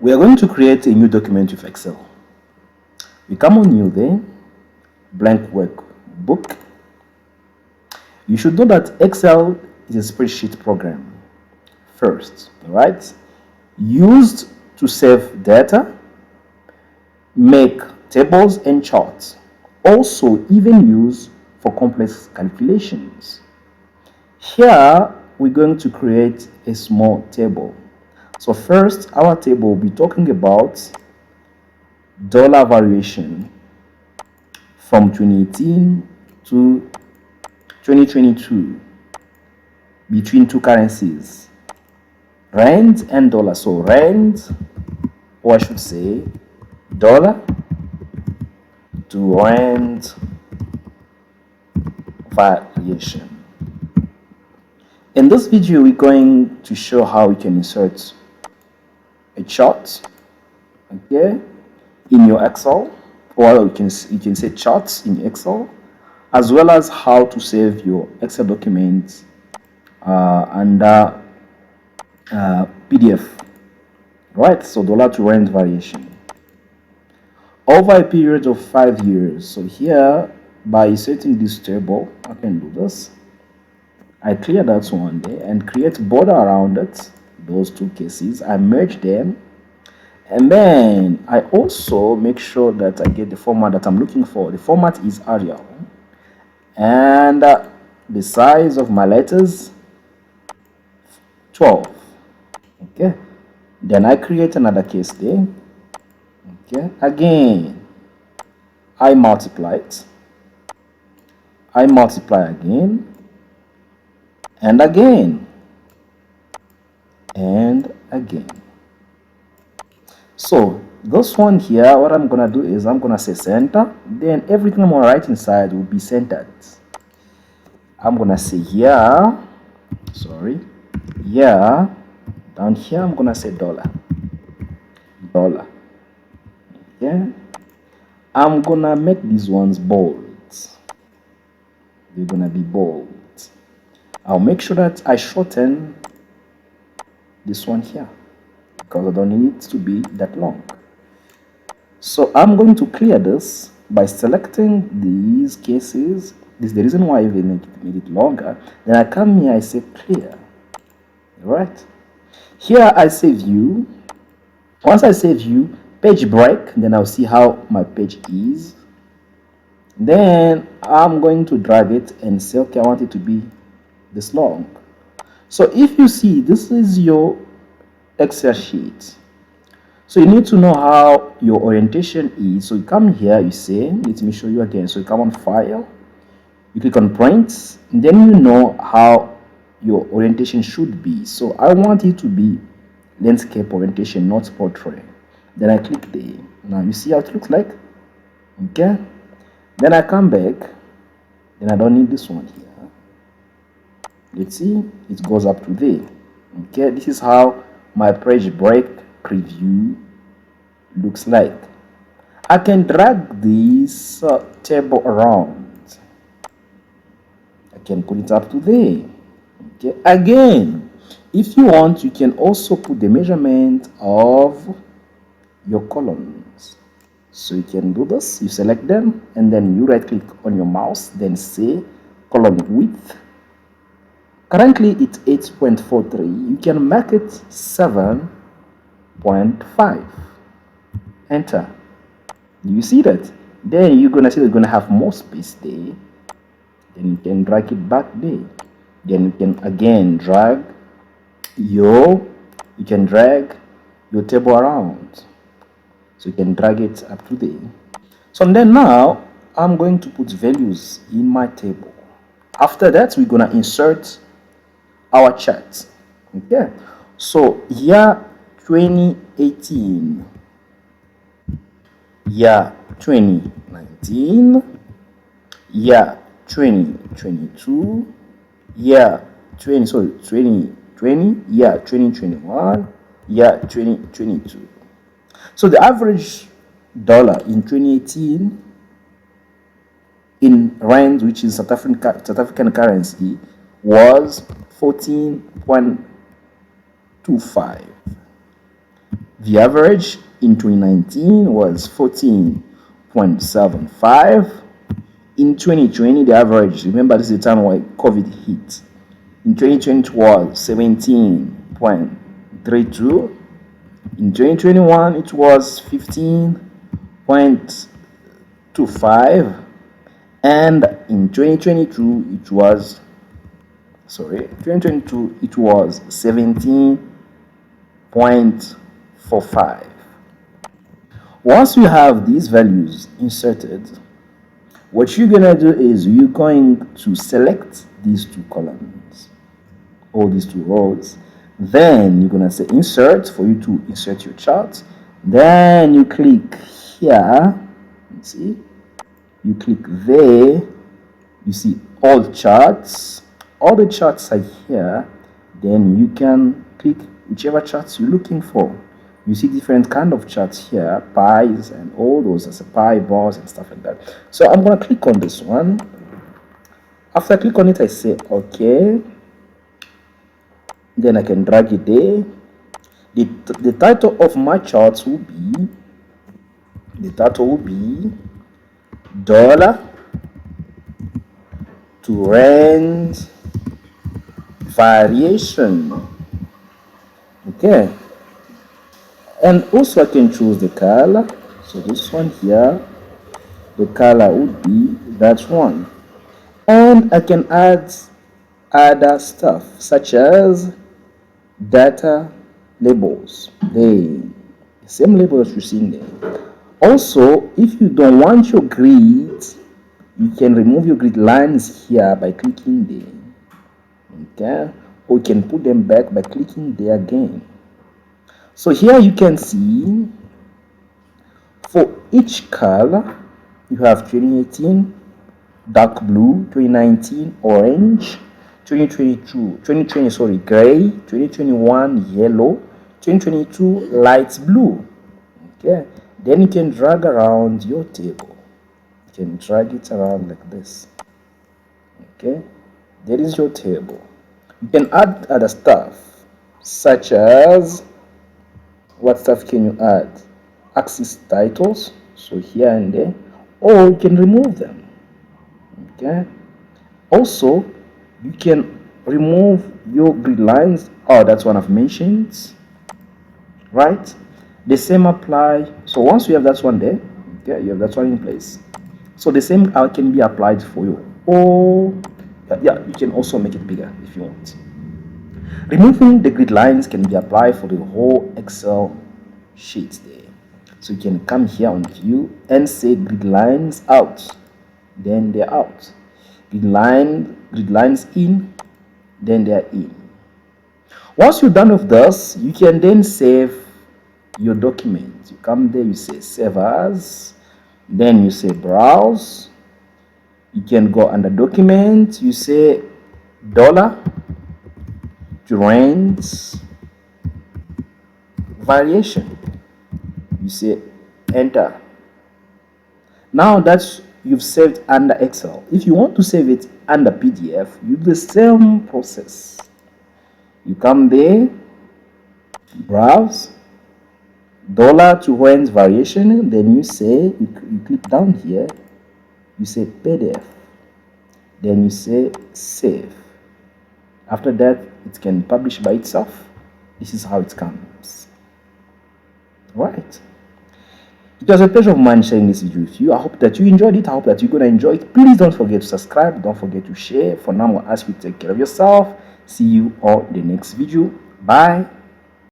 We are going to create a new document with Excel. We come on New there, blank workbook. You should know that Excel is a spreadsheet program first, right? Used to save data, make tables and charts. Also even used for complex calculations. Here we're going to create a small table. So first, our table will be talking about dollar variation from 2018 to 2022 between two currencies, rand and dollar. So rand, or I should say dollar to rand variation. In this video, we're going to show how we can insert a chart, okay, in your Excel, or you can say charts in Excel, as well as how to save your Excel documents under PDF, right? So dollar to rand variation over a period of 5 years. So here, by inserting this table, I can do this. I clear that one there and create border around it, those two cases. I merge them, and then I also make sure that I get the format that I'm looking for. The format is Arial, and the size of my letters 12. Okay, then I create another case there. Okay, again I multiply it, I multiply again and again and again. So this one here, what I'm gonna do is I'm gonna say center, then everything I'm gonna write inside will be centered. I'm gonna say here, sorry, here, down here I'm gonna say dollar. Okay, I'm gonna make these ones bold. They're gonna be bold. I'll make sure that I shorten this one here because I don't need it to be that long. So I'm going to clear this by selecting these cases. This is the reason why I made it longer. Then I come here, I say clear. Right here I say view. Once I say view, page break, then I'll see how my page is. Then I'm going to drag it and say, okay, I want it to be this long. So if you see, this is your Excel sheet. So you need to know how your orientation is. So you come here, you say, let me show you again. So you come on file, you click on print, and then you know how your orientation should be. So I want it to be landscape orientation, not portrait. Then I click there. Now you see how it looks like. Okay, then I come back, then I don't need this one here. Let's see, it goes up to there. Okay, this is how my page break preview looks like. I can drag this table around. I can put it up to there. Okay, again, if you want, you can also put the measurement of your columns. So you can do this, you select them, and then you right click on your mouse, then say column width. Currently it's 8.43. You can make it 7.5. Enter. You see that? Then you're gonna see you're gonna have more space there. Then you can drag it back there. Then you can again drag your table around. So you can drag it up to there. So then now I'm going to put values in my table. After that, we're gonna insert our chart. Okay, so year 2018, year 2019, year 2022, year 2020, year 2021, year 2022. So the average dollar in 2018 in rand, which is South African currency, was 14.25. The average in 2019 was 14.75. In 2020, the average, remember this is the time where COVID hit. In 2020 it was 17.32. In 2021 it was 15.25. And in 2022 it was 17.45. Once you have these values inserted, what you're gonna do is you're going to select these two columns or these two rows. Then you're gonna say insert for you to insert your chart. Then you click here. See, you click there. You see all charts. All the charts are here. Then you can click whichever charts you're looking for. You see different kind of charts here, pies and all those, as a pie bars and stuff like that. So I'm gonna click on this one. After I click on it, I say okay. Then I can drag it there. The title of my charts will be, dollar to rand variation. Okay. And also I can choose the color. So this one here, the color would be that one. And I can add other stuff such as data labels. The same labels you're seeing there. Also, if you don't want your grids, you can remove your grid lines here by clicking there. Okay, or you can put them back by clicking there again. So here you can see for each color you have 2018 dark blue, 2019 orange, 2020 gray, 2021 yellow, 2022 light blue. Okay, then you can drag around your table. You can drag it around like this. Okay, there is your table. You can add other stuff such as, what stuff can you add? Axis titles, so here and there, or you can remove them. Okay, also you can remove your grid lines. Oh, that's one I've mentioned, right? The same apply. So once you have that one there, okay, you have that one in place, so the same can be applied for you. Or yeah, you can also make it bigger if you want. Removing the grid lines can be applied for the whole Excel sheet there. So you can come here on view and say grid lines out, then they're out. Grid lines in, then they're in. Once you're done with this, you can then save your document. You come there, you say save as, then you say browse. You can go under document, you say dollar to rands variation. You say enter. Now that you've saved under Excel, if you want to save it under PDF, you do the same process. You come there, browse, dollar to rands variation, then you say, you click down here, you say PDF, then you say save. After that, it can publish by itself. This is how it comes. Right. It was a pleasure of mine sharing this video with you. I hope that you enjoyed it. I hope that you're gonna enjoy it. Please don't forget to subscribe. Don't forget to share. For now, I'm gonna ask you to take care of yourself. See you on the next video. Bye.